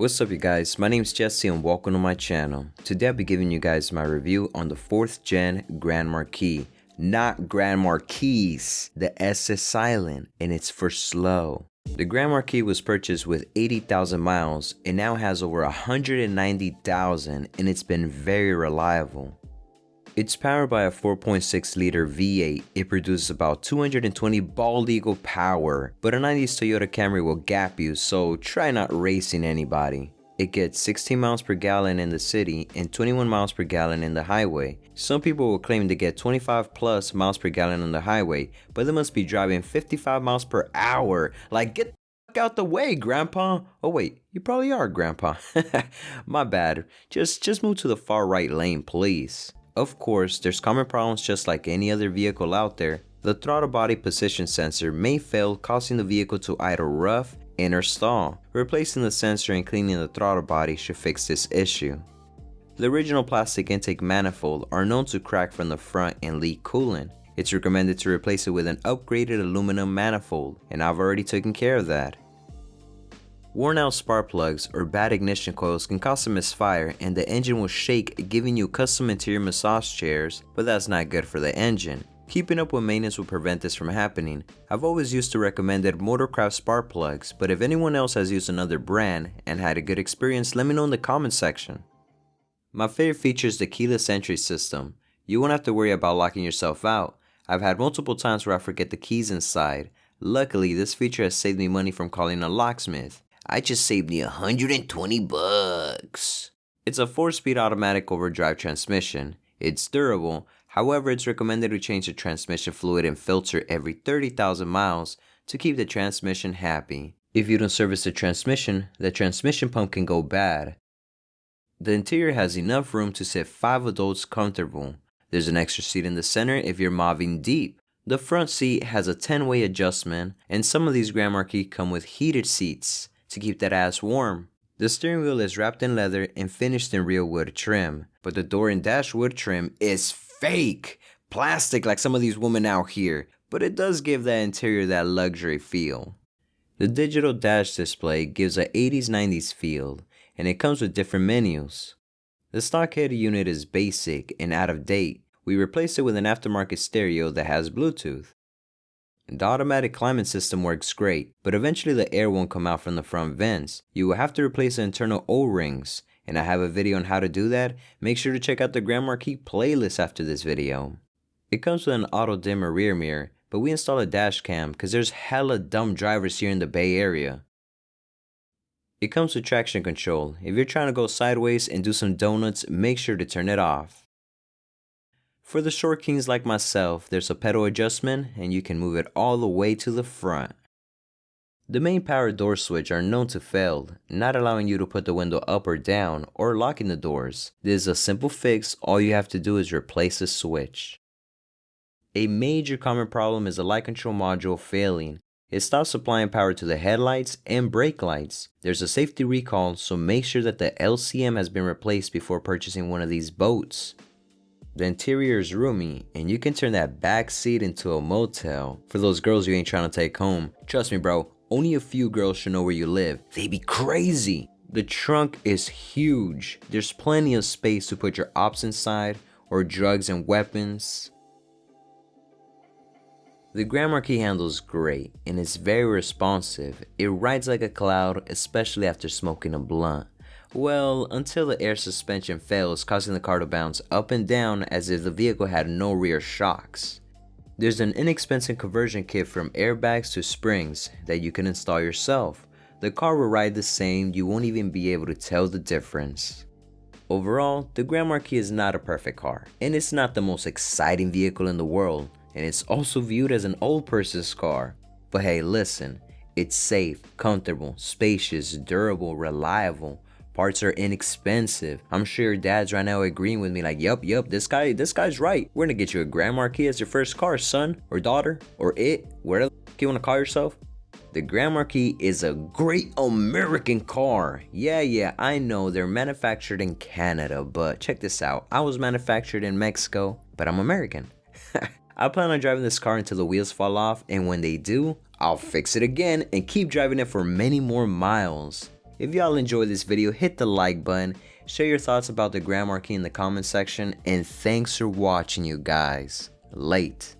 What's up you guys, my name's Jesse and welcome to my channel. Today I'll be giving you guys my review on the 4th gen Grand Marquis. Not Grand Marquis, the S is silent and it's for slow. The Grand Marquis was purchased with 80,000 miles and now has over 190,000 and it's been very reliable. It's powered by a 4.6 liter V8. It produces about 220 bald eagle power, but a 90s Toyota Camry will gap you, so try not racing anybody. It gets 16 miles per gallon in the city and 21 miles per gallon in the highway. Some people will claim to get 25 plus miles per gallon on the highway, but they must be driving 55 miles per hour. Like, get the fuck out the way, Grandpa. Oh wait, you probably are, Grandpa. My bad. Just move to the far right lane, please. Of course, there's common problems just like any other vehicle out there. The throttle body position sensor may fail, causing the vehicle to idle rough and or stall. Replacing the sensor and cleaning the throttle body should fix this issue. The original plastic intake manifold are known to crack from the front and leak coolant. It's recommended to replace it with an upgraded aluminum manifold, and I've already taken care of that. Worn out spark plugs or bad ignition coils can cause a misfire and the engine will shake, giving you custom interior massage chairs, but that's not good for the engine. Keeping up with maintenance will prevent this from happening. I've always used the recommended Motorcraft spark plugs, but if anyone else has used another brand and had a good experience, let me know in the comment section. My favorite feature is the keyless entry system. You won't have to worry about locking yourself out. I've had multiple times where I forget the keys inside. Luckily, this feature has saved me money from calling a locksmith. I just saved me 120 bucks. It's a 4-speed automatic overdrive transmission. It's durable, however it's recommended to change the transmission fluid and filter every 30,000 miles to keep the transmission happy. If you don't service the transmission pump can go bad. The interior has enough room to sit 5 adults comfortable. There's an extra seat in the center if you're mobbing deep. The front seat has a 10-way adjustment, and some of these Grand Marquis come with heated seats to keep that ass warm. The steering wheel is wrapped in leather and finished in real wood trim, but the door and dash wood trim is fake plastic like some of these women out here, but it does give that interior that luxury feel. The digital dash display gives a 80s 90s feel, and it comes with different menus. The stock header unit is basic and out of date. We replaced it with an aftermarket stereo that has Bluetooth. The automatic climate system works great, but eventually the air won't come out from the front vents. You will have to replace the internal O-rings, and I have a video on how to do that. Make sure to check out the Grand Marquis playlist after this video. It comes with an auto dimmer rear mirror, but we installed a dash cam because there's hella dumb drivers here in the Bay Area. It comes with traction control. If you're trying to go sideways and do some donuts, make sure to turn it off. For the short kings like myself, there's a pedal adjustment and you can move it all the way to the front. The main power door switch are known to fail, not allowing you to put the window up or down or locking the doors. This is a simple fix, all you have to do is replace the switch. A major common problem is the light control module failing. It stops supplying power to the headlights and brake lights. There's a safety recall, so make sure that the LCM has been replaced before purchasing one of these boats. The interior is roomy, and you can turn that back seat into a motel for those girls you ain't trying to take home. Trust me bro, only a few girls should know where you live. They be crazy. The trunk is huge. There's plenty of space to put your ops inside or drugs and weapons. The Grand Marquis handles great and is very responsive. It rides like a cloud, especially after smoking a blunt. Well, until the air suspension fails, causing the car to bounce up and down as if the vehicle had no rear shocks. There's an inexpensive conversion kit from airbags to springs that you can install yourself. The car will ride the same, you won't even be able to tell the difference. Overall, the Grand Marquis is not a perfect car, and it's not the most exciting vehicle in the world, and it's also viewed as an old person's car. But hey, listen, it's safe, comfortable, spacious, durable, reliable. Parts are inexpensive. I'm sure your dad's right now agreeing with me like, yup, this guy's right. We're gonna get you a Grand Marquis as your first car, son, or daughter, or whatever you wanna call yourself. The Grand Marquis is a great American car. Yeah, I know they're manufactured in Canada, but check this out. I was manufactured in Mexico, but I'm American. I plan on driving this car until the wheels fall off, and when they do, I'll fix it again and keep driving it for many more miles. If y'all enjoyed this video, hit the like button, share your thoughts about the Grand Marquis in the comment section, and thanks for watching, you guys. Late.